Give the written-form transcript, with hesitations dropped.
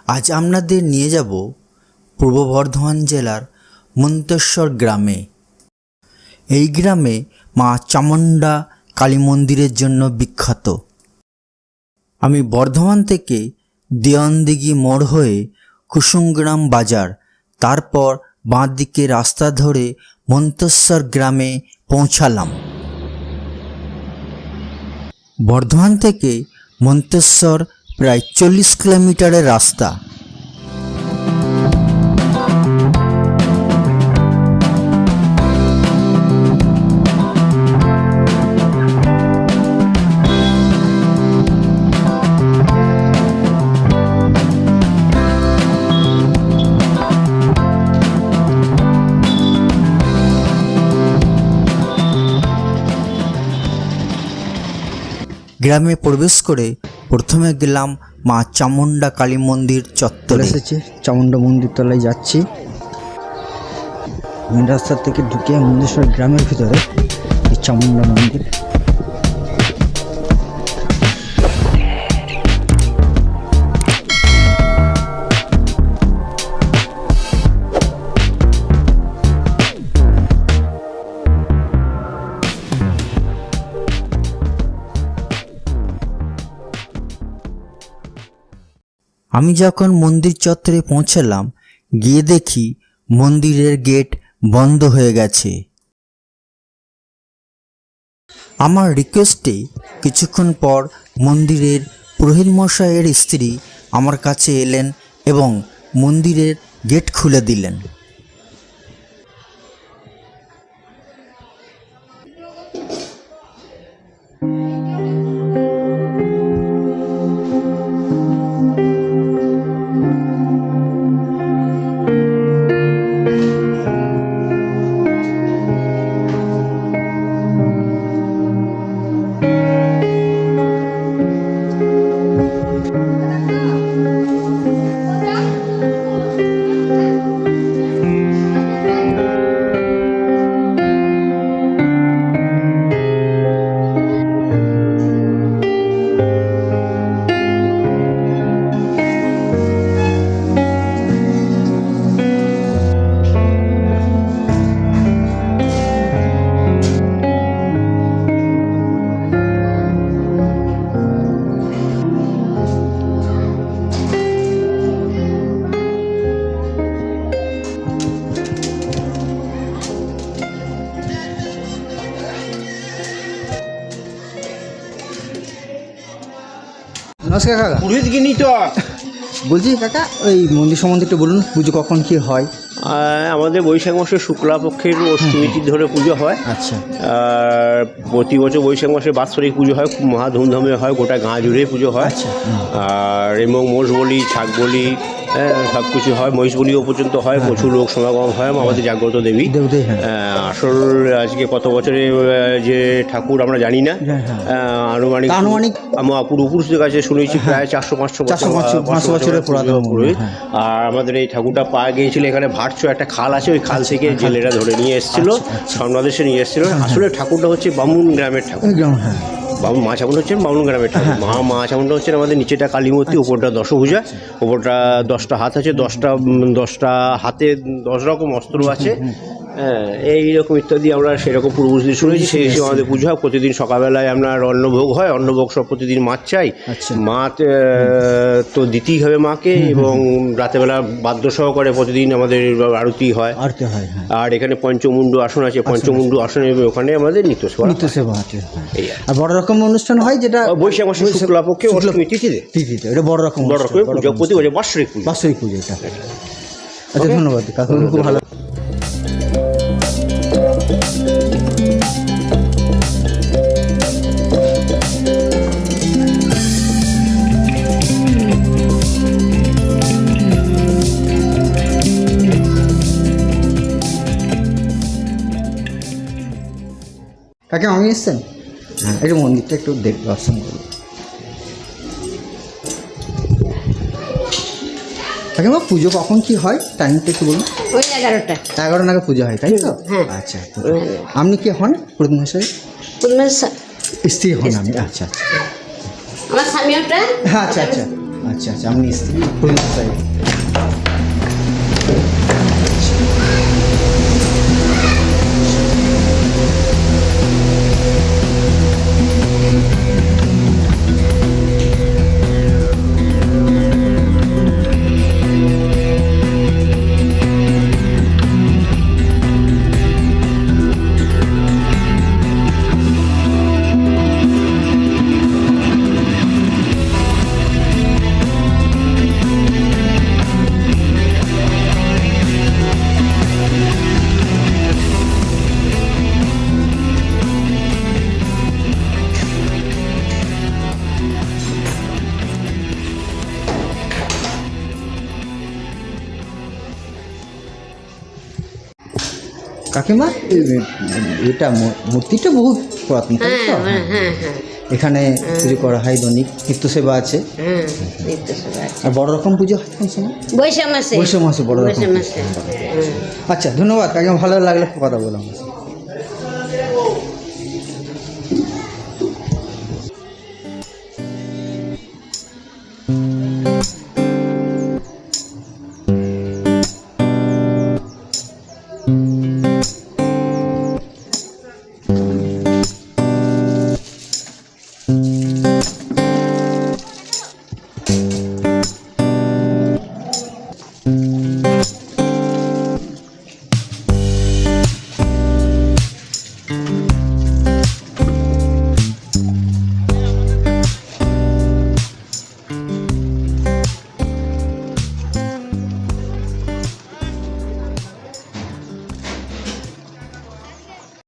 আজ আপনাদের নিয়ে যাব পূর্ব বর্ধমান জেলার মন্তেশ্বর গ্রামে। এই গ্রামে মা চামুণ্ডা কালী মন্দিরের জন্য বিখ্যাত। আমি বর্ধমান থেকে দেওয়ানদিঘি মোড় হয়ে কুসুমগ্রাম বাজার, তারপর বাঁ দিকে রাস্তা ধরে মন্তেশ্বর গ্রামে পৌঁছালাম। বর্ধমান থেকে মন্তেশ্বর প্রায় 40 কিলোমিটারের রাস্তা। গ্রামে প্রবেশ করে প্রথমে গেলাম মা চামুণ্ডা কালী মন্দির চত্বরে। এসেছি চামুণ্ডা মন্দির তলায় যাচ্ছি। মেন রাস্তা থেকে ঢুকে মন্দেশ্বর গ্রামের ভিতরে এই চামুণ্ডা মন্দির। আমি যখন মন্দির চত্বরে পৌঁছালাম, গিয়ে দেখি মন্দিরের গেট বন্ধ হয়ে গেছে। আমার রিকোয়েস্টে কিছুক্ষণ পর মন্দিরের পুরোহিত মশাইয়ের স্ত্রী আমার কাছে এলেন এবং মন্দিরের গেট খুলে দিলেন। নমস্কার কাকা। পুরোহিত গিনি তো বলছি কাকা, ওই মন্দির সম্বন্ধে একটু বলুন, পুজো কখন কি হয়? আমাদের বৈশাখ মাসে শুক্লাপক্ষের অষ্টমীতি ধরে পুজো হয়। আচ্ছা। আর প্রতি বছর বৈশাখ মাসে বাৎসরিক পুজো হয়, খুব মহা ধুমধামে হয়, গোটা গাঁ জুড়ে পুজো হয়। আচ্ছা। আর এবং মোষ বলি, ছাগ বলি, সব কিছু হয়, মহিষ বলিও পর্যন্ত হয়। প্রচুর লোক সমাগম হয় আমাদের জাগ্রত দেবী। আসল আজকে কত বছরে যে ঠাকুর আমরা জানি না, আনুমানিক আমার পূর্বপুরুষদের কাছে শুনেছি প্রায় 400-500 বছরের পুরোহিত। আর আমাদের এই ঠাকুরটা পাওয়া গিয়েছিল এখানে ভাটছ একটা খাল আছে, ওই খাল থেকে জেলেরা ধরে নিয়ে এসেছিল, স্বর্ণাদেশে নিয়ে এসেছিল। আসলে ঠাকুরটা হচ্ছে বামুন গ্রামের ঠাকুর। বামুন মা চামুণ্ডা হচ্ছেন বামুন গ্রামের ঠাকুর। মা চামুণ্ডা হচ্ছেন আমাদের নিচেটা কালীমূর্তি, ওপরটা দশভুজা, ওপরটা 10টা হাত আছে, 10টা হাতে 10 রকম অস্ত্র আছে। হ্যাঁ, এইরকম ইত্যাদি আমরা সেরকম পূর্বপুরুষদের শুনেছি। সেই হিসেবে আমাদের পুজো হয়। প্রতিদিন সকালবেলায় আপনার অন্নভোগ হয়, অন্নভোগ সব প্রতিদিন মাছ চাই। মা তো দিতেই হবে মাকে, এবং রাতেবেলা বাদ্য সহকারে প্রতিদিন আমাদের আরতি হয়। আর এখানে পঞ্চমুণ্ডু আসন আছে, পঞ্চমুণ্ডু আসনে ওখানে আমাদের নিত্য সেবা আছে। আর বড় রকম অনুষ্ঠান হয়, যেটা বৈশাখ মাসে শুক্লাপক্ষে অষ্টমী তিথিতে। এটা বড় রকম পুজো, প্রতি বছর বাৎসরিক পুজো। আচ্ছা, ধন্যবাদ কাকা, খুব ভালো। কাকে আমি এসছেন? হ্যাঁ, একটু মন্দিরটা একটু দর্শন করুন। কাকিমা, পুজো কখন কি হয় টাইমটা একটু বলুন। ওই 11টা 11 নাগাদ পুজো হয়, তাই তো? হ্যাঁ। আচ্ছা, আপনি কি হন? প্রতিমাসের স্ত্রী হন? আমি আচ্ছা। আমার স্বামী ওটা। আচ্ছা। আচ্ছা আচ্ছা, আপনি স্ত্রী প্রদীপ সাহেব। কাকিমা এটা মূর্তিটা বহুত পুরাতন, তাই তো? হ্যাঁ হ্যাঁ হ্যাঁ এখানে পুজো করা হয়, দৈনিক নিত্য সেবা আছে। হ্যাঁ নিত্য সেবা আছে। আর বড় রকম পুজো হয় কোন সময়? বৈশাখ মাসে। বৈশাখ মাসে বড় রকম বৈশাখ পুজো। মাসে। আচ্ছা, ধন্যবাদ কাকিমা, ভালো লাগলো কথা বললাম।